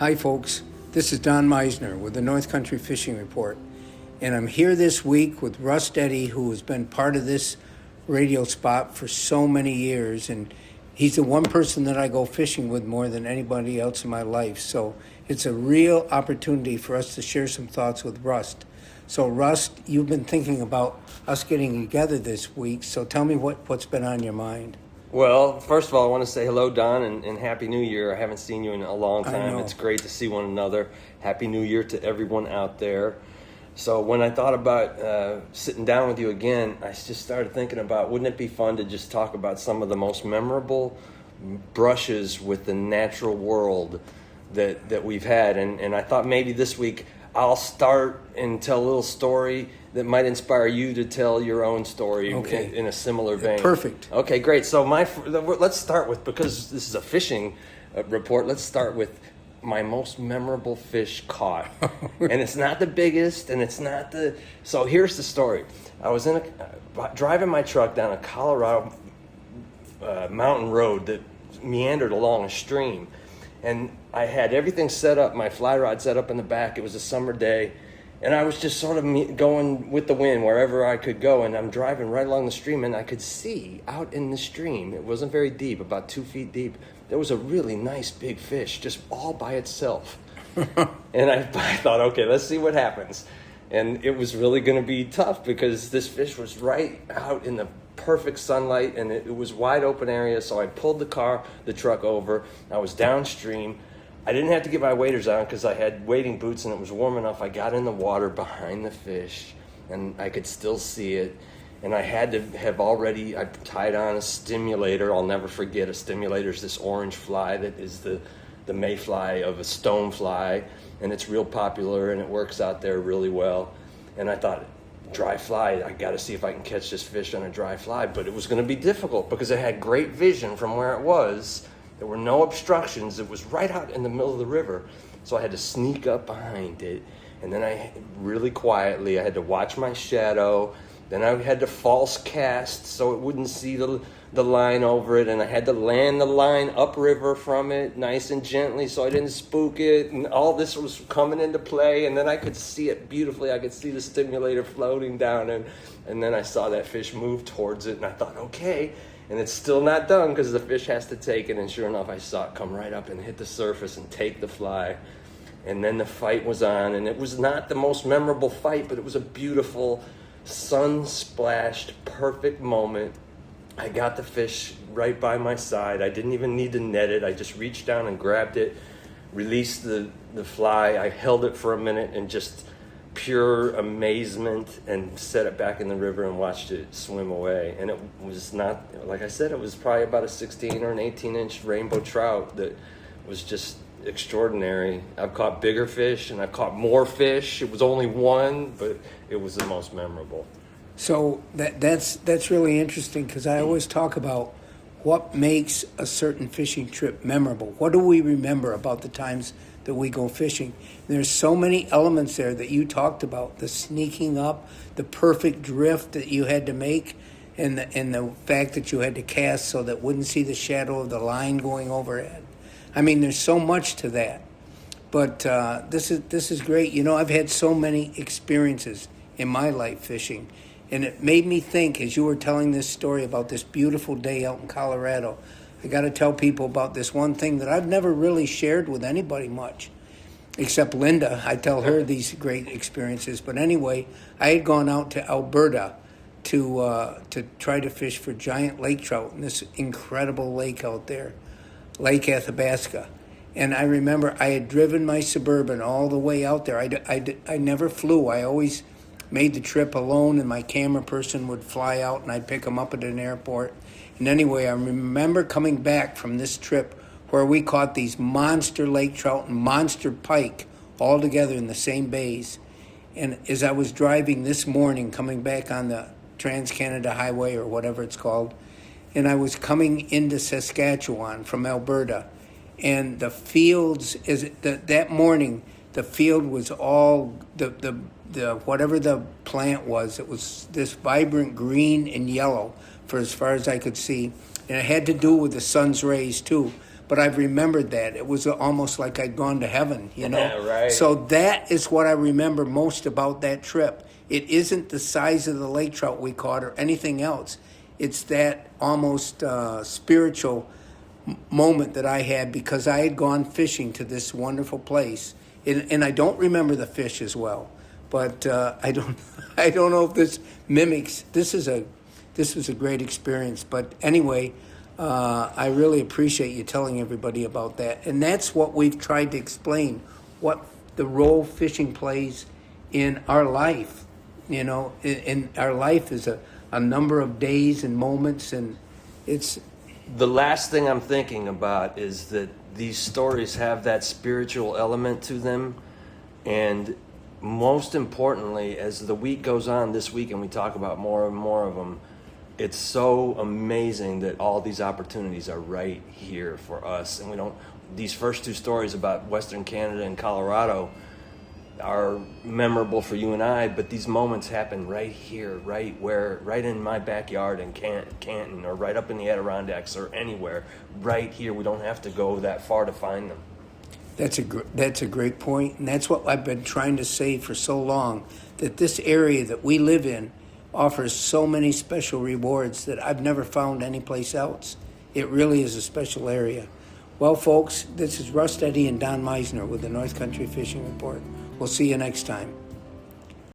Hi, folks. This is Don Meissner with the North Country Fishing Report. And I'm here this week with Russ Eddy, who has been part of this radio spot for so many years. And he's the one person that I go fishing with more than anybody else in my life. So it's a real opportunity for us to share some thoughts with Russ. So, Russ, you've been thinking about us getting together this week. So tell me what's been on your mind. Well, first of all, I want to say hello, Don, and Happy New Year. I haven't seen you in a long time. It's great to see one another. Happy New Year to everyone out there. So when I thought about sitting down with you again, I just started thinking about, wouldn't it be fun to just talk about some of the most memorable brushes with the natural world that we've had. And I thought maybe this week I'll start and tell a little story that might inspire you to tell your own story in a similar vein. Perfect. Okay, great. So let's start with, because this is a fishing report, let's start with my most memorable fish caught. And it's not the biggest, and it's not the... So here's the story. I was driving my truck down a Colorado mountain road that meandered along a stream. And I had everything set up, my fly rod set up in the back. It was a summer day. And I was just sort of going with the wind wherever I could go. And I'm driving right along the stream, and I could see out in the stream, it wasn't very deep, about 2 feet deep, there was a really nice big fish just all by itself. And I thought, okay, let's see what happens. And it was really going to be tough because this fish was right out in the perfect sunlight, and it was wide open area. So I pulled the truck over. I was downstream. I didn't have to get my waders on because I had wading boots and it was warm enough. I got in the water behind the fish and I could still see it. And I had to have I tied on a stimulator. I'll never forget, a stimulator is this orange fly that is the mayfly of a stonefly. And it's real popular and it works out there really well. And I thought, dry fly, I got to see if I can catch this fish on a dry fly. But it was going to be difficult because it had great vision from where it was. There were no obstructions. It was right out in the middle of the river. So I had to sneak up behind it. And then I really quietly, I had to watch my shadow. Then I had to false cast so it wouldn't see the line over it. And I had to land the line upriver from it nice and gently so I didn't spook it. And all this was coming into play. And then I could see it beautifully. I could see the stimulator floating down. And then I saw that fish move towards it. And I thought, okay. And it's still not done because the fish has to take it. And sure enough, I saw it come right up and hit the surface and take the fly. And then the fight was on. And it was not the most memorable fight, but it was a beautiful, sun-splashed, perfect moment. I got the fish right by my side. I didn't even need to net it. I just reached down and grabbed it, released the fly. I held it for a minute and just pure amazement, and set it back in the river and watched it swim away. And it was not, like I said, it was probably about a 16 or an 18-inch rainbow trout that was just extraordinary. I've caught bigger fish and I've caught more fish. It was only one, but it was the most memorable. So that's really interesting because I always talk about what makes a certain fishing trip memorable. What do we remember about the times that we go fishing? There's so many elements there that you talked about, the sneaking up, the perfect drift that you had to make, and the fact that you had to cast so that wouldn't see the shadow of the line going overhead. I mean, there's so much to that. But this is great. You know, I've had so many experiences in my life fishing, and it made me think, as you were telling this story about this beautiful day out in Colorado, I got to tell people about this one thing that I've never really shared with anybody much, except Linda. I tell her these great experiences. But anyway, I had gone out to Alberta to try to fish for giant lake trout in this incredible lake out there, Lake Athabasca. And I remember I had driven my Suburban all the way out there. I never flew. I always made the trip alone, and my camera person would fly out, and I'd pick them up at an airport. And anyway, I remember coming back from this trip where we caught these monster lake trout and monster pike all together in the same bays. And as I was driving this morning, coming back on the Trans-Canada Highway or whatever it's called, and I was coming into Saskatchewan from Alberta, and the fields, that morning, the field was all, the whatever the plant was, it was this vibrant green and yellow for as far as I could see. And it had to do with the sun's rays too. but I've remembered that. It was almost like I'd gone to heaven, you know? Yeah, right. So that is what I remember most about that trip. It isn't the size of the lake trout we caught or anything else. It's that almost spiritual moment that I had because I had gone fishing to this wonderful place. And I don't remember the fish as well. But I don't know if this mimics. This was a great experience. But anyway, I really appreciate you telling everybody about that. And that's what we've tried to explain, what the role fishing plays in our life. You know, in our life is a number of days and moments, and it's. The last thing I'm thinking about is that these stories have that spiritual element to them, and most importantly, as the week goes on this week and we talk about more and more of them, it's so amazing that all these opportunities are right here for us. And these first two stories about Western Canada and Colorado are memorable for you and I, but these moments happen right here, right in my backyard in Canton, or right up in the Adirondacks, or anywhere, right here. We don't have to go that far to find them. That's a great point, and that's what I've been trying to say for so long, that this area that we live in offers so many special rewards that I've never found anyplace else. It really is a special area. Well, folks, this is Russ Eddy and Don Meissner with the North Country Fishing Report. We'll see you next time.